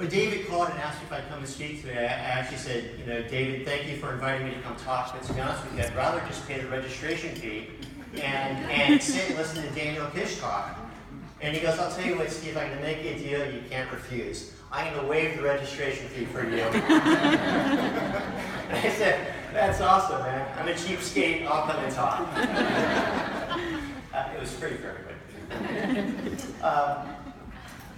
when David called and asked me if I'd come and speak today, I actually said, you know, David, thank you for inviting me to come talk, but to be honest with you, I'd rather just pay the registration fee and sit and listen to Daniel Kish talk. And he goes, I'll tell you what, Steve, I'm going to make you a deal you can't refuse. I'm going to waive the registration fee for you. And I said, that's awesome, man. I'm a cheapskate, I'll come and talk. It was free for everybody.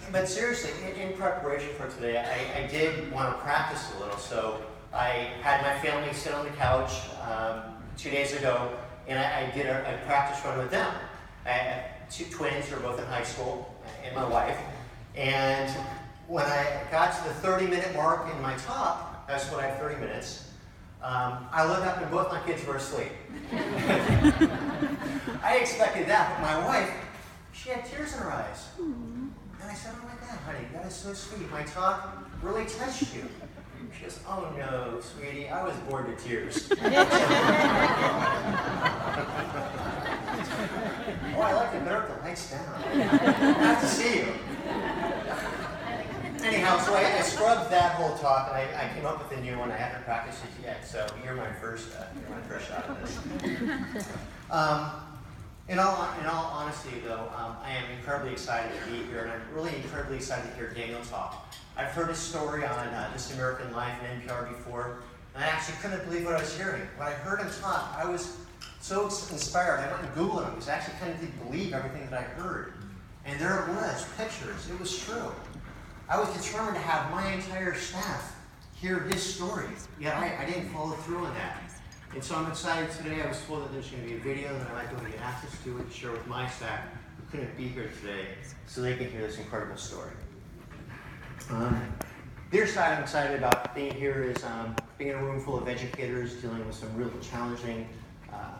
But seriously, in preparation for today, I did want to practice a little. So I had my family sit on the couch 2 days ago, and I did a practice run with them. I had two twins who are both in high school, and my wife. And when I got to the 30-minute mark in my talk, that's what I have 30 minutes, I looked up and both my kids were asleep. I expected that, but my wife, she had tears in her eyes. And I said, oh my God, honey, that is so sweet. My talk really touched you. She goes, oh no, sweetie, I was bored to tears. Oh, I like it better if the lights down. Nice to see you. Anyhow, so I scrubbed that whole talk, and I came up with a new one. I haven't practiced it yet, so you're my first shot at this. In all honesty, though, I am incredibly excited to be here, and I'm really incredibly excited to hear Daniel talk. I've heard his story on This American Life and NPR before, and I actually couldn't believe what I was hearing. When I heard him talk, I was so inspired. I went and Googled him because I actually kind of didn't believe everything that I heard. And there it was, pictures. It was true. I was determined to have my entire staff hear his story, yet I didn't follow through on that. And so I'm excited today. I was told that there's going to be a video that I might be able to get access to and share with my staff who couldn't be here today so they can hear this incredible story. The other side I'm excited about being here is being in a room full of educators dealing with some real challenging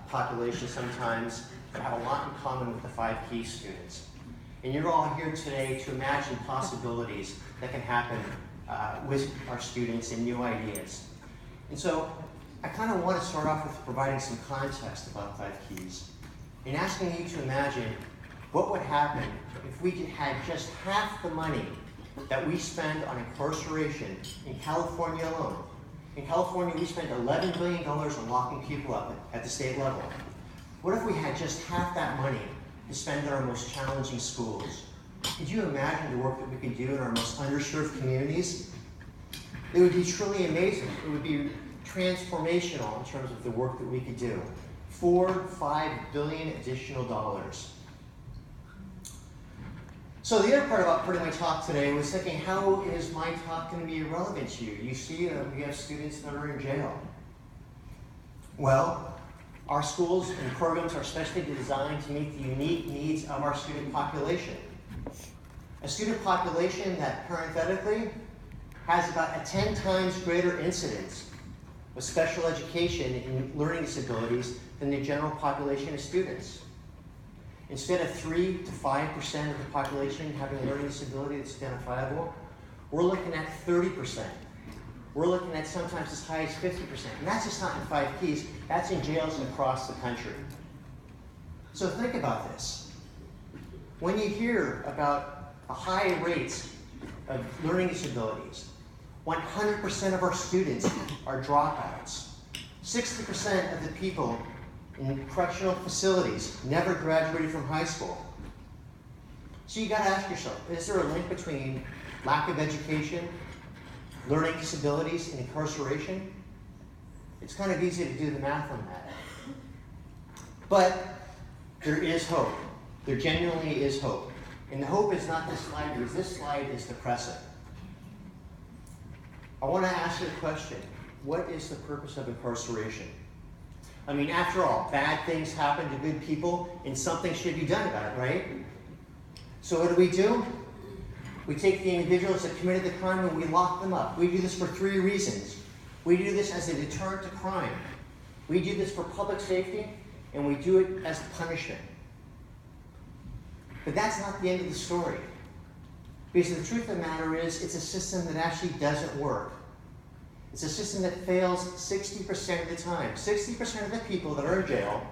populations sometimes that have a lot in common with the 5 Key students. And you're all here today to imagine possibilities that can happen with our students and new ideas. And so I kind of want to start off with providing some context about 5 Keys and asking you to imagine what would happen if we had just half the money that we spend on incarceration in California alone. In California, we spend $11 billion on locking people up at the state level. What if we had just half that money to spend in our most challenging schools? Could you imagine the work that we could do in our most underserved communities? It would be truly amazing. It would be transformational in terms of the work that we could do. $4-5 billion additional dollars. So the other part about putting my talk today was thinking, how is my talk going to be relevant to you? You see, we have students that are in jail. Well, our schools and programs are specially designed to meet the unique needs of our student population. A student population that, parenthetically, has about a 10 times greater incidence of special education and learning disabilities than the general population of students. Instead of 3 to 5% of the population having a learning disability that's identifiable, we're looking at 30%. We're looking at sometimes as high as 50%. And that's just not in 5 Keys, that's in jails across the country. So think about this. When you hear about the high rates of learning disabilities, 100% of our students are dropouts. 60% of the people in correctional facilities never graduated from high school. So you got to ask yourself, is there a link between lack of education, learning disabilities, and incarceration? It's kind of easy to do the math on that. But there is hope. There genuinely is hope. And the hope is not this slide, because this slide is depressing. I want to ask you a question. What is the purpose of incarceration? I mean, after all, bad things happen to good people, and something should be done about it, right? So what do? We take the individuals that committed the crime and we lock them up. We do this for 3 reasons. We do this as a deterrent to crime. We do this for public safety, and we do it as punishment. But that's not the end of the story. Because the truth of the matter is, it's a system that actually doesn't work. It's a system that fails 60% of the time. 60% of the people that are in jail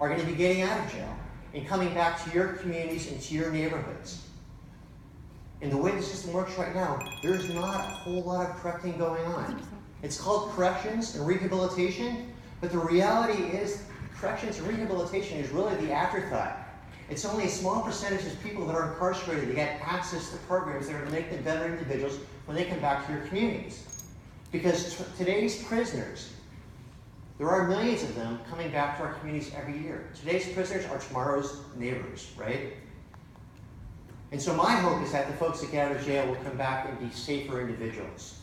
are going to be getting out of jail and coming back to your communities and to your neighborhoods. And the way the system works right now, there's not a whole lot of correcting going on. It's called corrections and rehabilitation, but the reality is corrections and rehabilitation is really the afterthought. It's only a small percentage of people that are incarcerated that get access to programs that are going to make them better individuals when they come back to your communities. Because today's prisoners, there are millions of them coming back to our communities every year. Today's prisoners are tomorrow's neighbors, right? And so my hope is that the folks that get out of jail will come back and be safer individuals.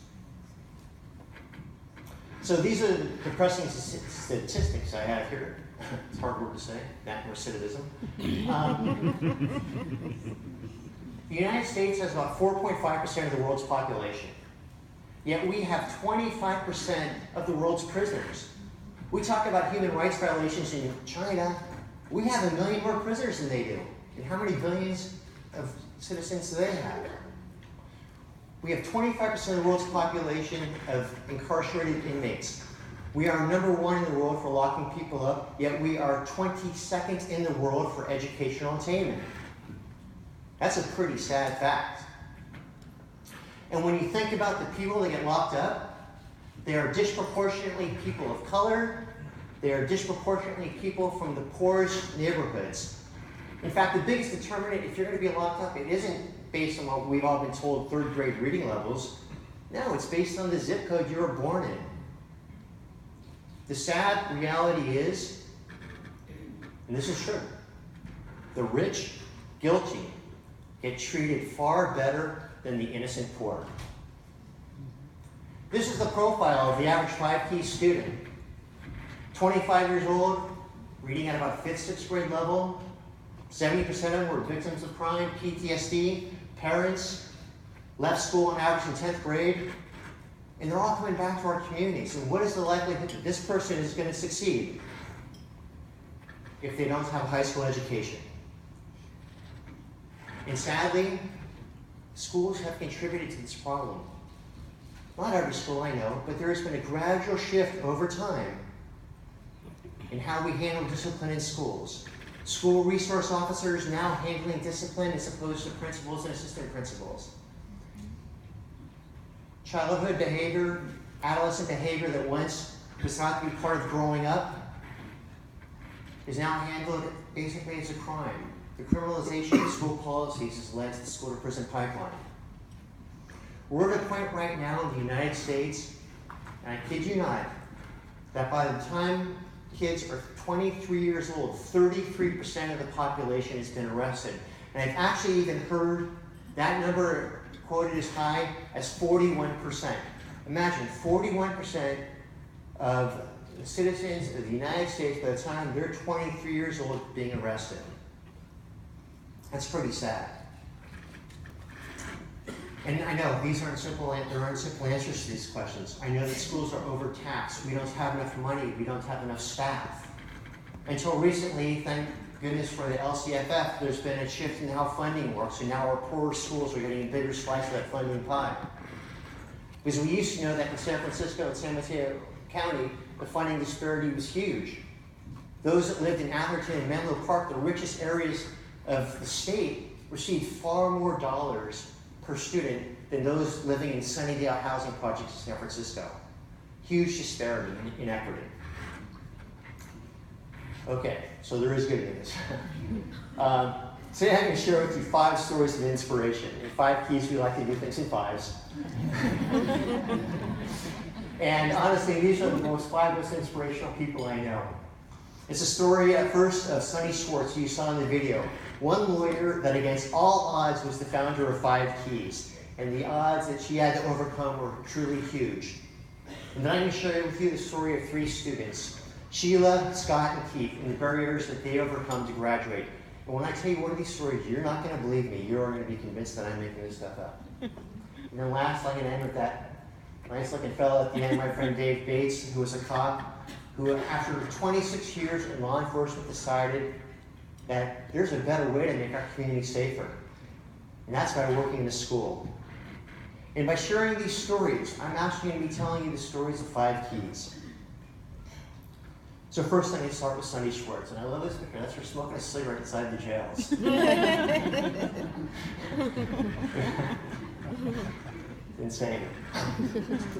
So these are the depressing statistics I have here. It's a hard word to say, that and recidivism. The United States has about 4.5% of the world's population. Yet we have 25% of the world's prisoners. We talk about human rights violations in China. We have 1 million more prisoners than they do. And how many billions of citizens do they have? We have 25% of the world's population of incarcerated inmates. We are number 1 in the world for locking people up, yet we are 22nd in the world for educational attainment. That's a pretty sad fact. And when you think about the people that get locked up, they are disproportionately people of color. They are disproportionately people from the poorest neighborhoods. In fact, the biggest determinant, if you're going to be locked up, it isn't based on what we've all been told, 3rd grade reading levels. No, it's based on the zip code you were born in. The sad reality is, and this is true, the rich, guilty, get treated far better than the innocent poor. This is the profile of the average 5-key student. 25 years old, reading at about 5th, 6th grade level. 70% of them were victims of crime, PTSD, parents, left school on average in 10th grade. And they're all coming back to our communities. And what is the likelihood that this person is going to succeed if they don't have a high school education? And sadly, schools have contributed to this problem. Not every school, I know, but there has been a gradual shift over time in how we handle discipline in schools. School resource officers now handling discipline as opposed to principals and assistant principals. Childhood behavior, adolescent behavior that once was thought to be part of growing up is now handled basically as a crime. The criminalization of school policies has led to the school-to-prison pipeline. We're at a point right now in the United States, and I kid you not, that by the time kids are 23 years old, 33% of the population has been arrested. And I've actually even heard that number quoted as high as 41%. Imagine 41% of the citizens of the United States by the time they're 23 years old being arrested. That's pretty sad. And I know there aren't simple answers to these questions. I know that schools are overtaxed. We don't have enough money. We don't have enough staff. Until recently, thank goodness for the LCFF, there's been a shift in how funding works, and now our poorer schools are getting a bigger slice of that funding pie. Because we used to know that in San Francisco and San Mateo County, the funding disparity was huge. Those that lived in Atherton and Menlo Park, the richest areas of the state, received far more dollars per student than those living in Sunnydale housing projects in San Francisco. Huge disparity in equity. Okay, so there is good news. Today I'm going to share with you 5 stories of inspiration. In 5 keys, we like to do things in 5s. And honestly, these are the 5 most inspirational people I know. It's a story at first of Sonny Schwartz, who you saw in the video. One lawyer that against all odds was the founder of 5 Keys. And the odds that she had to overcome were truly huge. And then I'm going to share with you the story of 3 students. Sheila, Scott, and Keith, and the barriers that they overcome to graduate. And when I tell you one of these stories, you're not going to believe me. You're going to be convinced that I'm making this stuff up. And then last, I'm going to end with that nice-looking fellow at the end, my friend Dave Bates, who was a cop, who after 26 years in law enforcement decided that there's a better way to make our community safer. And that's by working in a school. And by sharing these stories, I'm actually going to be telling you the stories of 5 Keys. So So first thing, I start with Sunny Schwartz, and I love this picture. That's her smoking a cigarette inside the jails. Insane.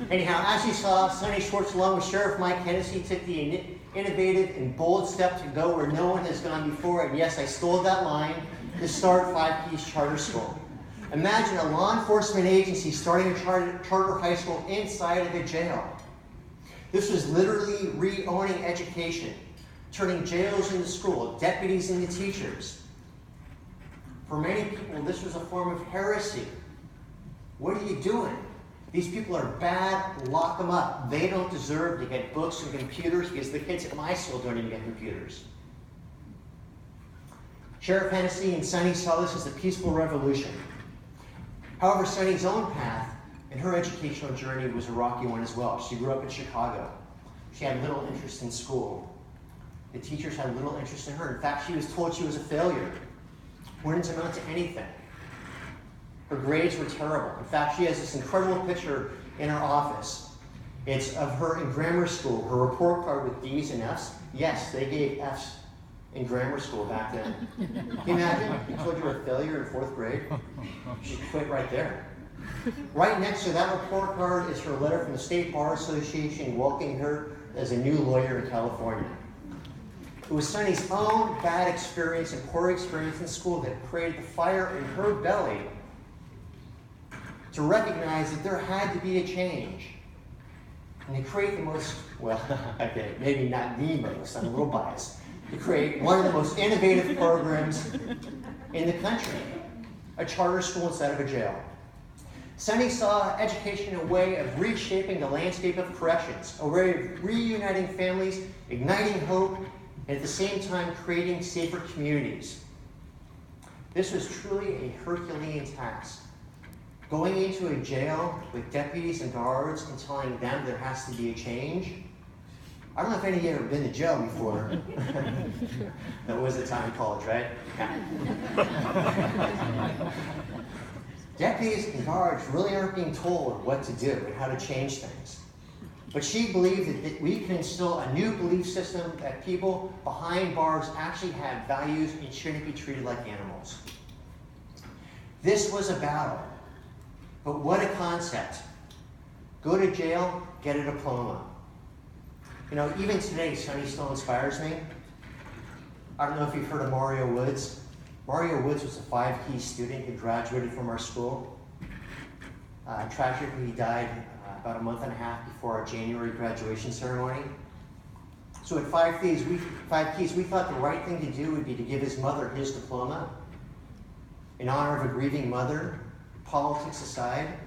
Anyhow, as you saw, Sunny Schwartz, along with Sheriff Mike Hennessy, took the innovative and bold step to go where no one has gone before. And yes, I stole that line to start Five Keys Charter School. Imagine a law enforcement agency starting a charter high school inside of a jail. This was literally re-owning education, turning jails into school, deputies into teachers. For many people, this was a form of heresy. What are you doing? These people are bad, lock them up. They don't deserve to get books and computers because the kids at my school don't even get computers. Sheriff Hennessy and Sunny saw this as a peaceful revolution. However, Sunny's own path and her educational journey was a rocky one as well. She grew up in Chicago. She had little interest in school. The teachers had little interest in her. In fact, she was told she was a failure. Wouldn't amount to anything. Her grades were terrible. In fact, she has this incredible picture in her office. It's of her in grammar school, her report card with D's and F's. Yes, they gave F's in grammar school back then. Can you imagine? You told you were a failure in 4th grade? She quit right there. Right next to that report card is her letter from the State Bar Association welcoming her as a new lawyer in California. It was Sunny's own bad experience and poor experience in school that created the fire in her belly to recognize that there had to be a change. And to create the most, well, okay, maybe not the most, I'm a little biased, to create one of the most innovative programs in the country, a charter school instead of a jail. Sunny saw education a way of reshaping the landscape of corrections, a way of reuniting families, igniting hope, and at the same time creating safer communities. This was truly a Herculean task. Going into a jail with deputies and guards and telling them there has to be a change. I don't know if any of you have ever been to jail before. That was the time in college, right? Yeah. Deputies and guards really aren't being told what to do and how to change things. But she believed that we can instill a new belief system that people behind bars actually have values and shouldn't be treated like animals. This was a battle. But what a concept. Go to jail, get a diploma. You know, even today, Sunny still inspires me. I don't know if you've heard of Mario Woods. Mario Woods was a 5-key student who graduated from our school. Tragically, he died about a month and a half before our January graduation ceremony. So at 5 Keys, we thought the right thing to do would be to give his mother his diploma in honor of a grieving mother, politics aside.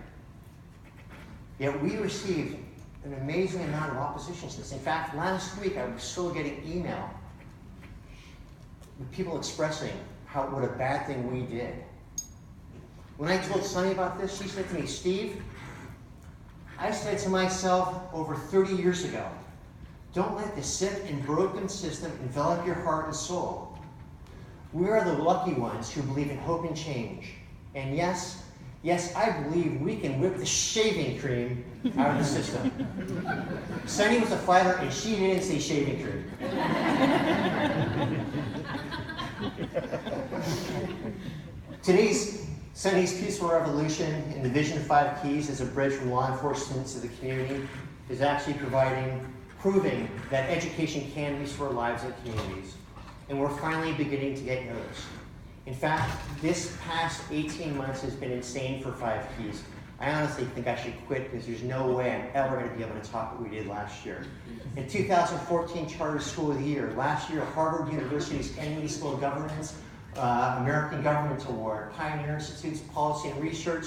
Yet we received an amazing amount of opposition to this. In fact, last week I was still getting email with people expressing what a bad thing we did. When I told Sunny about this, she said to me, Steve, I said to myself over 30 years ago, don't let the sick and broken system envelop your heart and soul. We are the lucky ones who believe in hope and change. And yes, I believe we can whip the shaving cream out of the system. Sunny was a fighter, and she didn't say shaving cream. Today's Sunny's peaceful revolution and the vision of 5 Keys as a bridge from law enforcement to the community is actually proving that education can restore lives and communities. And we're finally beginning to get noticed. In fact, this past 18 months has been insane for 5 Keys. I honestly think I should quit because there's no way I'm ever going to be able to top what we did last year. In 2014 Charter School of the Year, last year Harvard University's Kennedy School of Governance, American Government Award, Pioneer Institute's Policy and Research,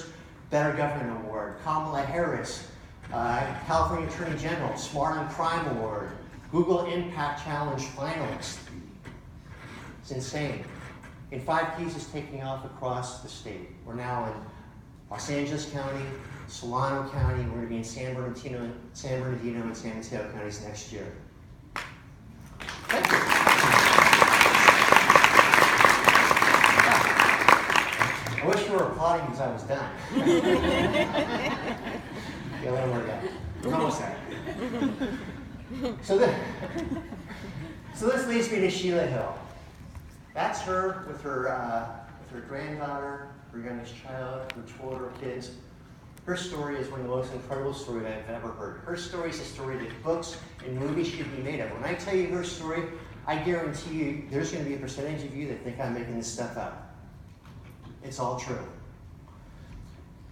Better Government Award, Kamala Harris, California Attorney General, Smart on Crime Award, Google Impact Challenge finalist. It's insane. And 5 Keys is taking off across the state. We're now in Los Angeles County, Solano County. We're going to be in San Bernardino and San Mateo counties next year. Thank you. I wish you were applauding because I was done. Yeah, a little more to go. We're almost there. So this leads me to Sheila Hill. That's her with her granddaughter, her youngest child, her 2 older kids. Her story is one of the most incredible stories I've ever heard. Her story is a story that books and movies should be made of. When I tell you her story, I guarantee you there's going to be a percentage of you that think I'm making this stuff up. It's all true.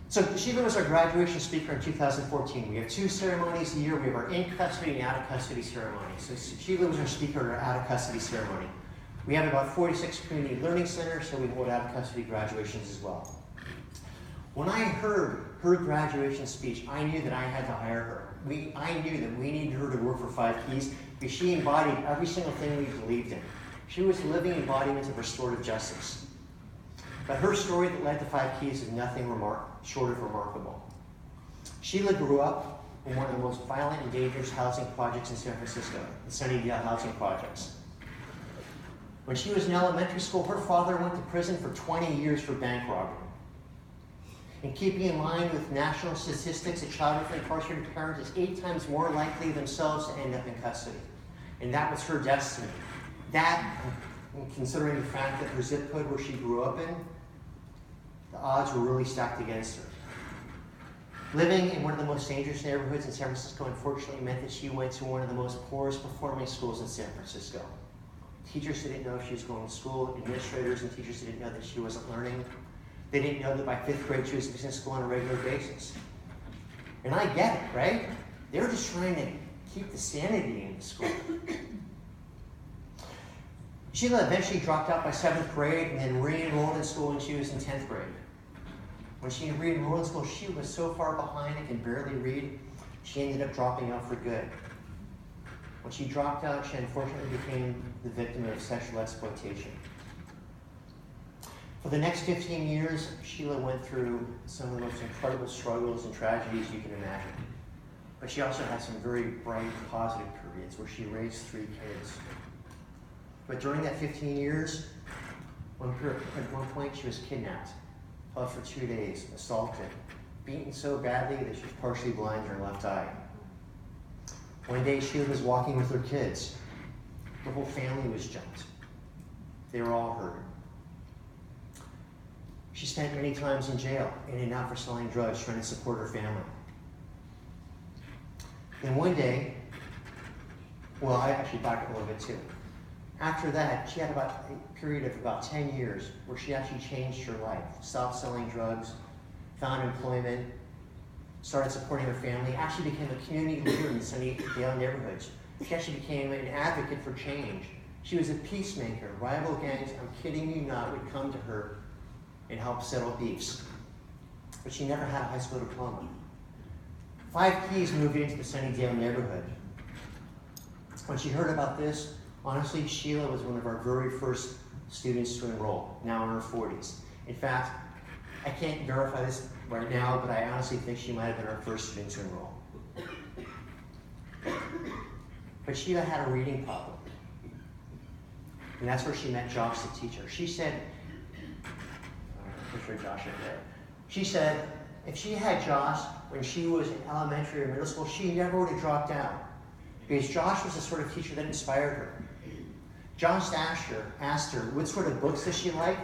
So Sheila was our graduation speaker in 2014. We have 2 ceremonies a year. We have our in-custody and out-of-custody ceremony. So Sheila was our speaker at our out-of-custody ceremony. We have about 46 community learning centers, so we hold out-of-custody graduations as well. When I heard her graduation speech, I knew that I had to hire her. I knew that we needed her to work for 5 Keys because she embodied every single thing we believed in. She was the living embodiment of restorative justice. But her story that led to 5 Keys is nothing short of remarkable. Sheila grew up in one of the most violent and dangerous housing projects in San Francisco, the Sunnydale housing projects. When she was in elementary school, her father went to prison for 20 years for bank robbery. And keeping in line with national statistics, a child with an incarcerated parent is 8 times more likely themselves to end up in custody. And that was her destiny. That, considering the fact that her zip code where she grew up in, the odds were really stacked against her. Living in one of the most dangerous neighborhoods in San Francisco unfortunately meant that she went to one of the most poorest performing schools in San Francisco. Teachers didn't know if she was going to school, administrators and teachers didn't know that she wasn't learning. They didn't know that by 5th grade she was missing school on a regular basis. And I get it, right? They were just trying to keep the sanity in the school. Sheila eventually dropped out by 7th grade and then re-enrolled in school when she was in 10th grade. When she re-enrolled in school, she was so far behind and could barely read, she ended up dropping out for good. When she dropped out, she unfortunately became the victim of sexual exploitation. For the next 15 years, Sheila went through some of the most incredible struggles and tragedies you can imagine. But she also had some very bright, positive periods where she raised 3 kids. But during that 15 years, at one point she was kidnapped, held for 2 days, assaulted, beaten so badly that she was partially blind in her left eye. One day Sheila was walking with her kids. The whole family was jumped. They were all hurt. She spent many times in jail, in and out for selling drugs, trying to support her family. Then one day, well, I actually back up a little bit too. After that, she had about a period of about 10 years where she actually changed her life, stopped selling drugs, found employment, started supporting her family, actually became a community leader in the Sunnydale neighborhoods. She actually became an advocate for change. She was a peacemaker. Rival gangs, I'm kidding you not, would come to her and help settle beefs. But she never had a high school diploma. 5 Keys moved into the Sunnydale neighborhood. When she heard about this, honestly, Sheila was one of our very first students to enroll, now in her 40s. In fact, I can't verify this right now, but I honestly think she might have been our first student to enroll. But Sheila had a reading problem. And that's where she met Josh, the teacher. She said, picture Josh right there. She said, if she had Josh when she was in elementary or middle school, she never would have dropped out. Because Josh was the sort of teacher that inspired her. Josh asked her what sort of books does she like?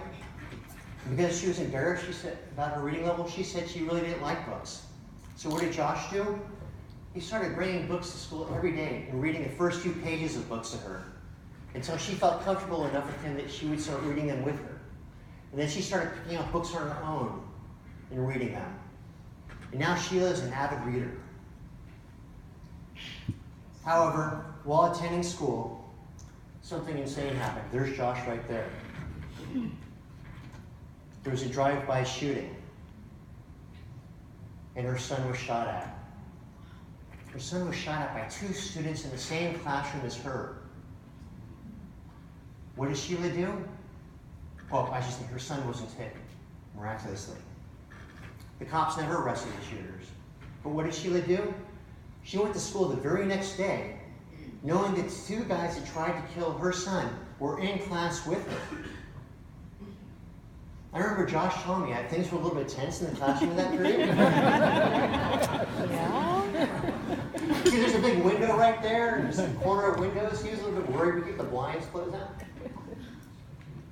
Because she was embarrassed about her reading level, she said she really didn't like books. So what did Josh do? He started bringing books to school every day and reading the first few pages of books to her until she felt comfortable enough with him that she would start reading them with her. And then she started picking up books on her own and reading them. And now Sheila is an avid reader. However, while attending school, something insane happened. There's Josh right there. There was a drive-by shooting, and her son was shot at. Her son was shot at by 2 students in the same classroom as her. What did Sheila do? Well, I should say her son wasn't hit, miraculously. The cops never arrested the shooters. But what did Sheila do? She went to school the very next day, knowing that 2 guys that tried to kill her son were in class with her. I remember Josh telling me things were a little bit tense in the classroom in that period. Yeah? Because see there's a big window right there, and there's a corner of windows. He was a little bit worried we keep the blinds closed down.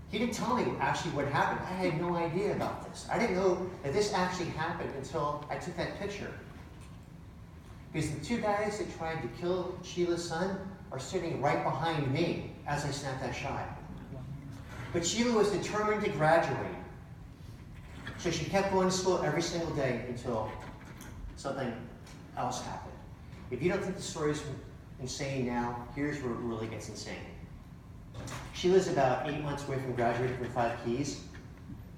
He didn't tell me actually what happened. I had no idea about this. I didn't know that this actually happened until I took that picture. Because the two guys that tried to kill Sheila's son are sitting right behind me as I snapped that shot. But Sheila was determined to graduate. So she kept going to school every single day until something else happened. If you don't think the story's insane now, here's where it really gets insane. Sheila's about 8 months away from graduating from 5 Keys.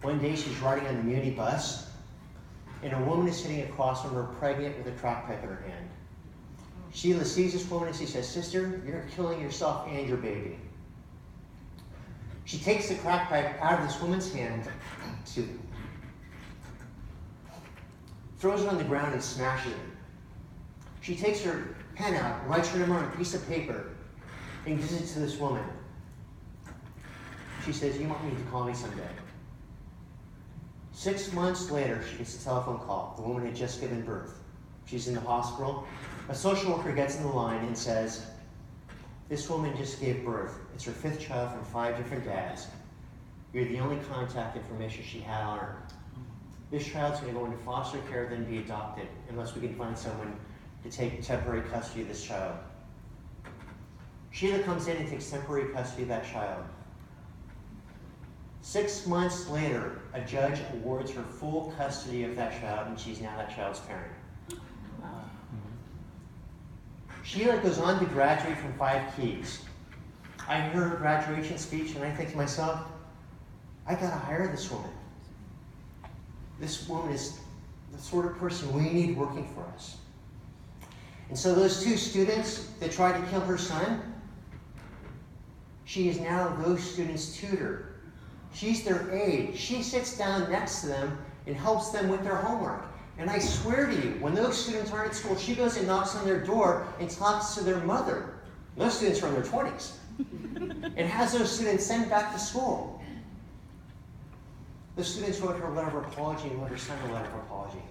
One day she's riding on the muni bus, and a woman is sitting across from her pregnant with a crack pipe in her hand. Sheila sees this woman and she says, "Sister, you're killing yourself and your baby." She takes the crack pipe out of this woman's hand, throws it on the ground and smashes it. She takes her pen out, writes her number on a piece of paper, and gives it to this woman. She says, "You might need to call me someday." 6 months later, she gets a telephone call. The woman had just given birth. She's in the hospital. A social worker gets in the line and says, "This woman just gave birth. It's her 5th child from 5 different dads. You're the only contact information she had on her. This child's going to go into foster care, then be adopted, unless we can find someone to take temporary custody of this child." Sheila comes in and takes temporary custody of that child. 6 months later, a judge awards her full custody of that child, and she's now that child's parent. Sheila goes on to graduate from 5 Keys. I hear her graduation speech, and I think to myself, I gotta hire this woman. This woman is the sort of person we need working for us. And so those 2 students that tried to kill her son, she is now those students' tutor. She's their aide. She sits down next to them and helps them with their homework. And I swear to you, when those students aren't at school, she goes and knocks on their door and talks to their mother. Those students are in their 20s. And has those students sent back to school. The students wrote her a letter of apology and wrote her son a letter of apology.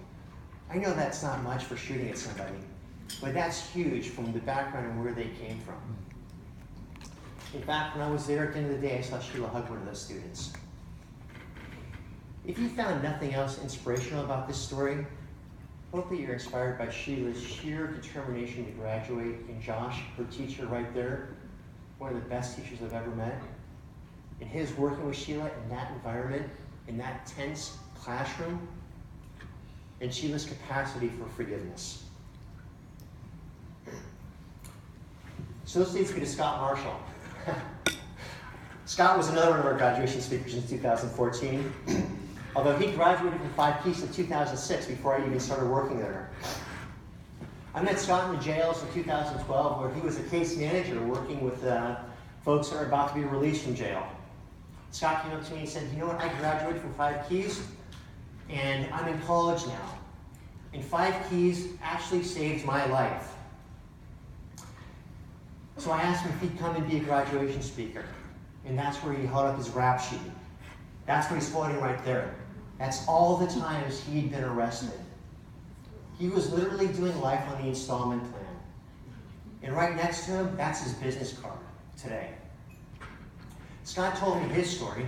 I know that's not much for shooting at somebody, but that's huge from the background and where they came from. In fact, when I was there at the end of the day, I saw Sheila hug one of those students. If you found nothing else inspirational about this story, hope that you're inspired by Sheila's sheer determination to graduate, and Josh, her teacher right there, one of the best teachers I've ever met, and his working with Sheila in that environment, in that tense classroom, and Sheila's capacity for forgiveness. So this leads me to Scott Marshall. Scott was another one of our graduation speakers in 2014, although he graduated from 5 Keys in 2006 before I even started working there. I met Scott in the jails in 2012 where he was a case manager working with folks that are about to be released from jail. Scott came up to me and said, "You know what, I graduated from 5 Keys and I'm in college now. And 5 Keys actually saved my life." So I asked him if he'd come and be a graduation speaker. And that's where he held up his rap sheet. That's what he's quoting right there. That's all the times he'd been arrested. He was literally doing life on the installment plan. And right next to him, that's his business card today. Scott told me his story.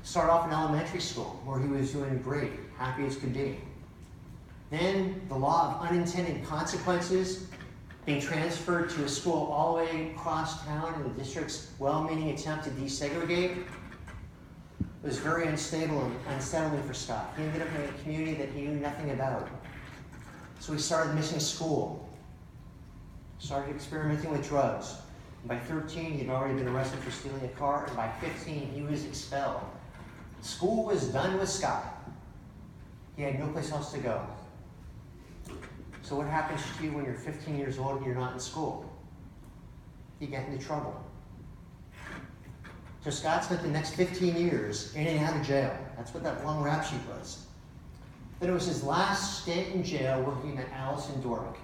Started off in elementary school where he was doing great, happy as could be. Then the law of unintended consequences, being transferred to a school all the way across town in the district's well-meaning attempt to desegregate, was very unstable and unsettling for Scott. He ended up in a community that he knew nothing about. So he started missing school, started experimenting with drugs. And by 13, he'd already been arrested for stealing a car, and by 15, he was expelled. School was done with Scott. He had no place else to go. So what happens to you when you're 15 years old and you're not in school? You get into trouble. So Scott spent the next 15 years in and out of jail. That's what that long rap sheet was. Then it was his last stint in jail where he met Allison Dorick,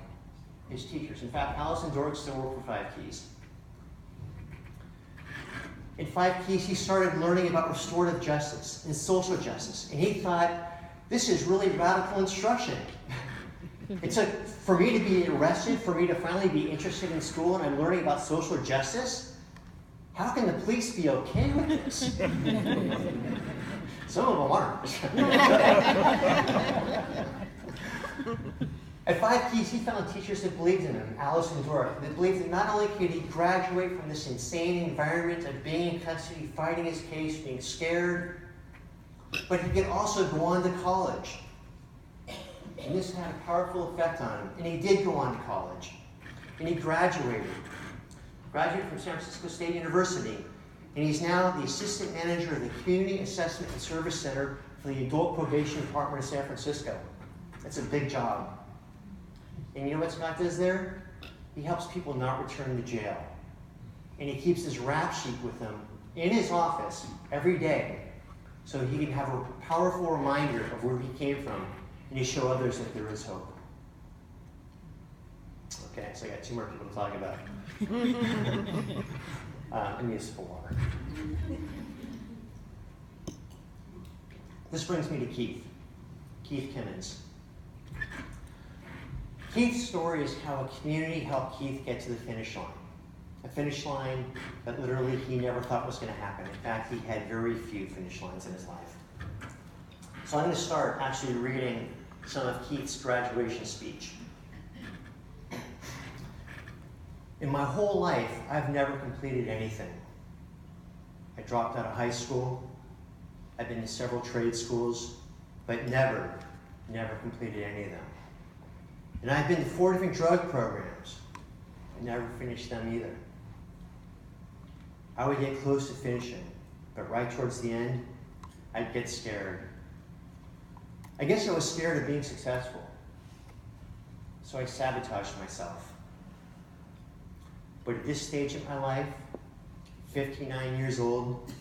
his teachers. In fact, Allison Dorick still worked for 5 Keys. In 5 Keys, he started learning about restorative justice and social justice. And he thought, this is really radical instruction. It took for me to be arrested, for me to finally be interested in school, and I'm learning about social justice. How can the police be okay with this? Some of them aren't. At 5 Keys, he found teachers that believed in him, Alice and Dora, that believed that not only could he graduate from this insane environment of being in custody, fighting his case, being scared, but he could also go on to college. And this had a powerful effect on him. And he did go on to college. And he graduated. Graduated from San Francisco State University. And he's now the assistant manager of the Community Assessment and Service Center for the Adult Probation Department of San Francisco. That's a big job. And you know what Scott does there? He helps people not return to jail. And he keeps his rap sheet with him in his office every day so he can have a powerful reminder of where he came from and to show others that there is hope. Okay, so I got 2 more people to talk about. I need a sip of water. This brings me to Keith Kimmons. Keith's story is how a community helped Keith get to the finish line. A finish line that literally he never thought was going to happen. In fact, he had very few finish lines in his life. So I'm going to start actually reading some of Keith's graduation speech. In my whole life, I've never completed anything. I dropped out of high school. I've been to several trade schools, but never completed any of them. And I've been to 4 different drug programs. I never finished them either. I would get close to finishing, but right towards the end, I'd get scared. I guess I was scared of being successful, so I sabotaged myself. But at this stage of my life, 59 years old,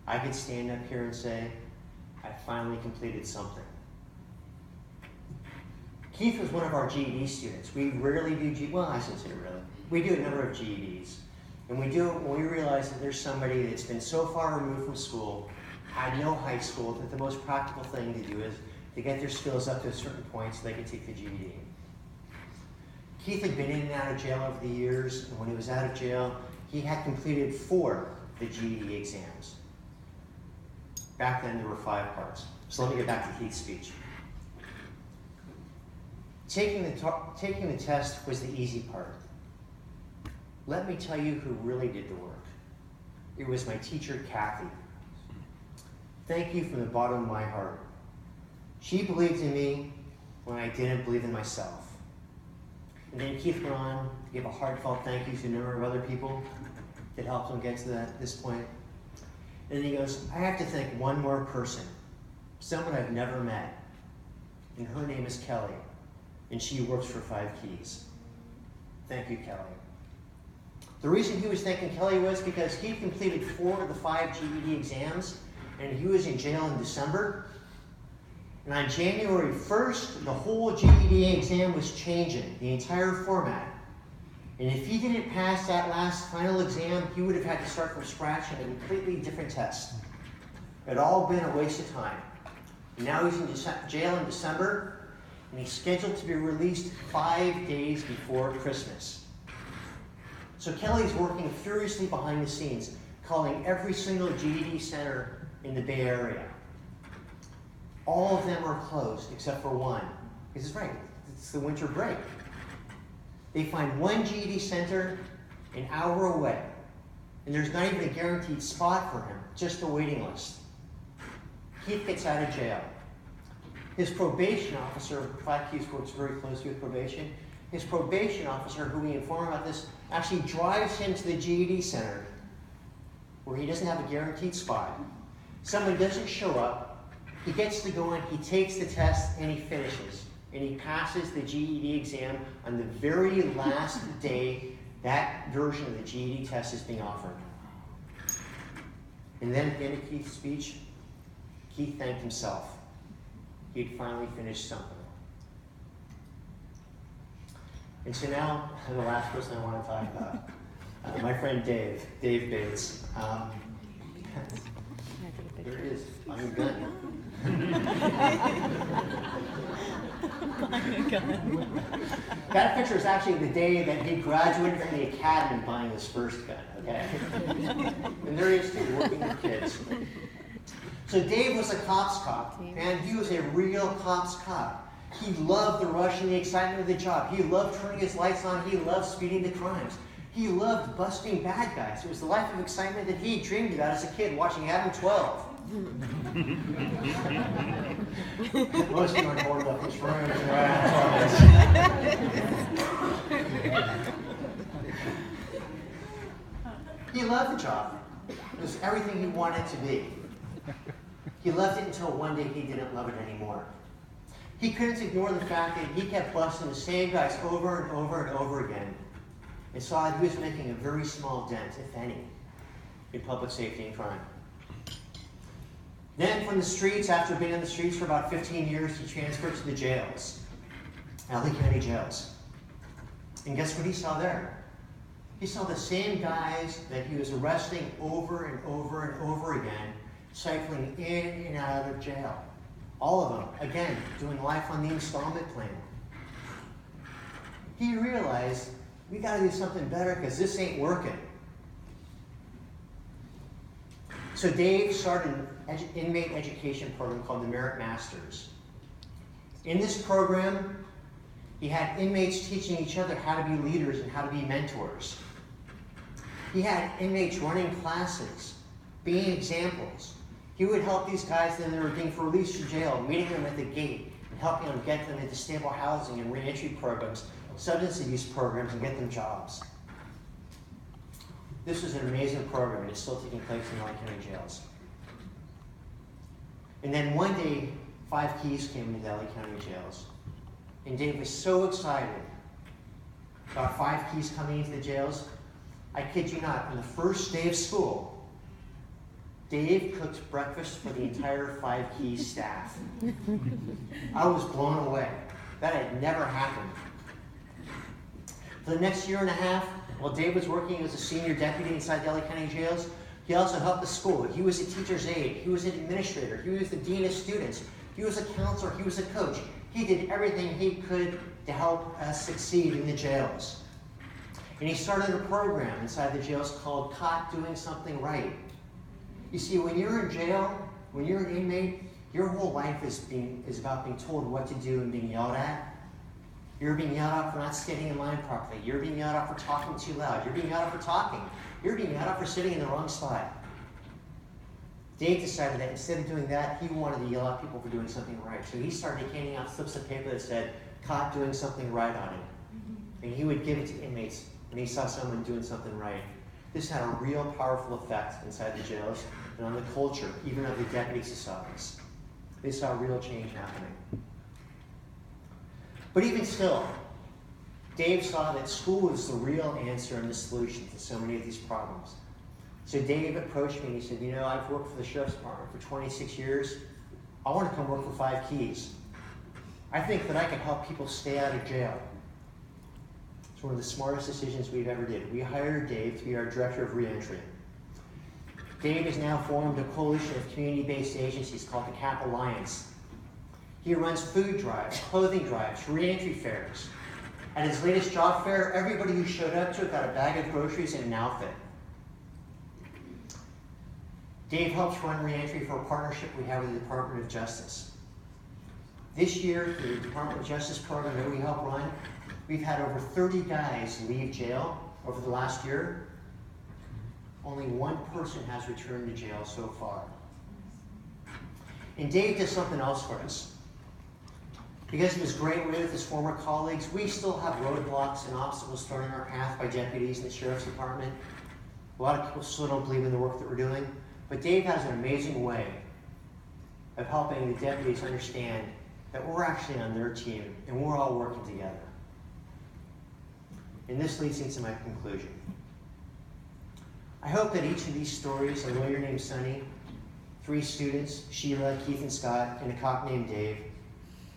I could stand up here and say, I finally completed something. Keith was one of our GED students. We rarely do well, I shouldn't say really. We do a number of GEDs. And we do it when we realize that there's somebody that's been so far removed from school, had no high school, that the most practical thing to do is to get their skills up to a certain point so they can take the GED. Keith had been in and out of jail over the years, and when he was out of jail, he had completed 4 of the GED exams. Back then, there were 5 parts. So let me get back to Keith's speech. Taking the test was the easy part. Let me tell you who really did the work. It was my teacher, Kathy. Thank you from the bottom of my heart. She believed in me when I didn't believe in myself. And then Keith went on to give a heartfelt thank you to a number of other people that helped him get to this point. And then he goes, I have to thank one more person, someone I've never met. And her name is Kelly. And she works for 5 Keys. Thank you, Kelly. The reason he was thanking Kelly was because he completed 4 of the 5 GED exams, and he was in jail in December. And on January 1st, the whole GED exam was changing, the entire format. And if he didn't pass that last final exam, he would have had to start from scratch on a completely different test. It had all been a waste of time. And now he's in jail in December, and he's scheduled to be released 5 days before Christmas. So Kelly's working furiously behind the scenes, calling every single GED center in the Bay Area. All of them are closed except for one. He says, right, it's the winter break. They find one GED center an hour away, and there's not even a guaranteed spot for him, just a waiting list. Keith gets out of jail. His probation officer, 5 Keys works very closely with probation, his probation officer, who we inform about this, actually drives him to the GED center where he doesn't have a guaranteed spot. Someone doesn't show up, he gets to go in, he takes the test, and he finishes. And he passes the GED exam on the very last day that version of the GED test is being offered. And then at the end of Keith's speech, Keith thanked himself. He had finally finished something. And so now, the last person I want to talk about, my friend Dave Bates. There it is, on your gun. That picture is actually the day that he graduated from the academy buying his first gun, okay? And there he is too, working with kids. So Dave was a cop's cop, and he was a real cop's cop. He loved the rush and the excitement of the job. He loved turning his lights on. He loved speeding the crimes. He loved busting bad guys. It was the life of excitement that he dreamed about as a kid watching Adam 12. Most of them are boarded up this room. He loved the job. It was everything he wanted it to be. He loved it until one day he didn't love it anymore. He couldn't ignore the fact that he kept busting the same guys over and over and over again, and saw that he was making a very small dent, if any, in public safety and crime. Then from the streets, after being on the streets for about 15 years, he transferred to the jails, LA County jails. And guess what he saw there? He saw the same guys that he was arresting over and over and over again, cycling in and out of jail. All of them, again, doing life on the installment plan. He realized, we gotta do something better because this ain't working. So Dave started an inmate education program called the Merit Masters. In this program, he had inmates teaching each other how to be leaders and how to be mentors. He had inmates running classes, being examples. He would help these guys when they were being released from jail, meeting them at the gate, and helping them get them into stable housing and reentry programs, substance abuse programs, and get them jobs. This was an amazing program, and it's still taking place in LA County jails. And then one day, 5 keys came into LA County jails. And Dave was so excited about 5 keys coming into the jails. I kid you not, on the first day of school, Dave cooked breakfast for the entire 5 Keys staff. I was blown away. That had never happened. For the next year and a half, while Dave was working as a senior deputy inside the LA County jails, he also helped the school. He was a teacher's aide. He was an administrator. He was the dean of students. He was a counselor. He was a coach. He did everything he could to help us succeed in the jails. And he started a program inside the jails called Caught Doing Something Right. You see, when you're in jail, when you're an inmate, your whole life is about being told what to do and being yelled at. You're being yelled at for not standing in line properly. You're being yelled at for talking too loud. You're being yelled at for talking. You're being yelled at for sitting in the wrong spot. Dave decided that instead of doing that, he wanted to yell at people for doing something right. So he started handing out slips of paper that said, "Caught doing something right" on it. And he would give it to inmates when he saw someone doing something right. This had a real powerful effect inside the jails and on the culture, even of the deputy societies. They saw real change happening. But even still, Dave saw that school was the real answer and the solution to so many of these problems. So Dave approached me and he said, "You know, I've worked for the Sheriff's Department for 26 years. I want to come work for 5 Keys. I think that I can help people stay out of jail." It's one of the smartest decisions we've ever did. We hired Dave to be our Director of Reentry. Dave has now formed a coalition of community-based agencies called the CAP Alliance. He runs food drives, clothing drives, reentry fairs. At his latest job fair, everybody who showed up to it got a bag of groceries and an outfit. Dave helps run reentry for a partnership we have with the Department of Justice. This year, through the Department of Justice program that we help run, we've had over 30 guys leave jail over the last year. Only 1 person has returned to jail so far. And Dave does something else for us. Because of his great way with his former colleagues, we still have roadblocks and obstacles thrown in our path by deputies in the Sheriff's Department. A lot of people still don't believe in the work that we're doing, but Dave has an amazing way of helping the deputies understand that we're actually on their team and we're all working together. And this leads into my conclusion. I hope that each of these stories, a lawyer named Sonny, 3 students, Sheila, Keith, and Scott, and a cop named Dave,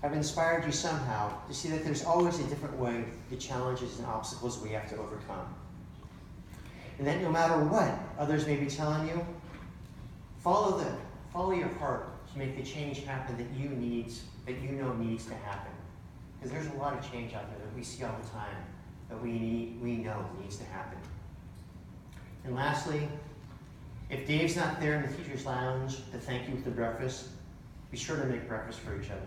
have inspired you somehow to see that there's always a different way to the challenges and obstacles we have to overcome. And that no matter what others may be telling you, follow your heart to make the change happen that you know needs to happen. Because there's a lot of change out there that we see all the time that we know needs to happen. And lastly, if Dave's not there in the teacher's lounge to thank you with the breakfast, be sure to make breakfast for each other.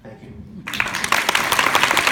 Thank you.